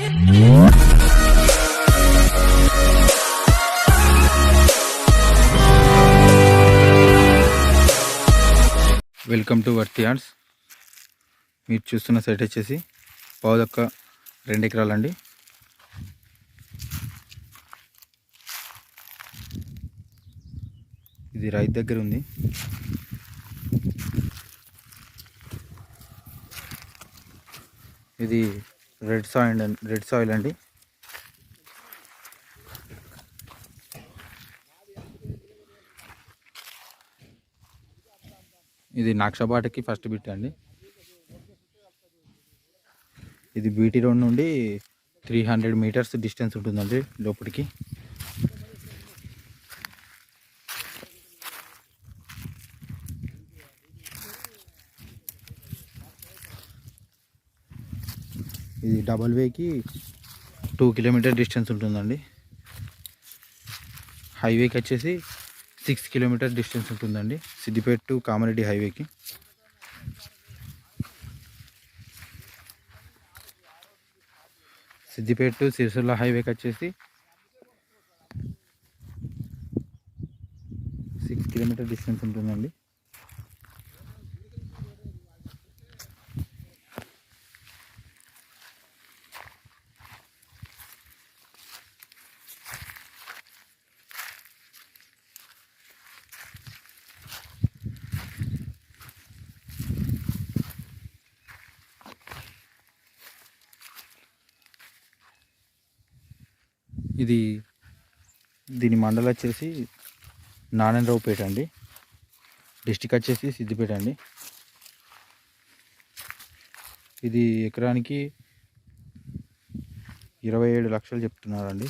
Welcome to వర్తి yards. మీరు చూస్తున్న site వచ్చేసి పావుదక్క 2 ఎకరాలండి. ఇది రైతు దగ్గర ఉంది. ఇది రెడ్ సాయిల్ అండి. ఇది నాక్షబాటకి ఫస్ట్ బిట్ అండి. ఇది బీటీ రోడ్ నుండి 300 మీటర్స్ డిస్టెన్స్ ఉంటుందండి లోపలికి. ఇది డబల్ వేకి 2 కిలోమీటర్ డిస్టెన్స్ ఉంటుందండి. హైవేకి వచ్చేసి 6 కిలోమీటర్ డిస్టెన్స్ ఉంటుందండి. సిద్దిపేట టు కామారెడ్డి హైవేకి. సిద్దిపేట టు సిరిసిల్ల హైవేకి వచ్చేసి 6 కిలోమీటర్ డిస్టెన్స్ ఉంటుందండి. దీని మండలం వచ్చేసి నారాయణరావుపేట అండి. డిస్టిక్ వచ్చేసి సిద్దిపేట అండి. ఇది ఎకరానికి 27 లక్షలు చెప్తున్నారండి.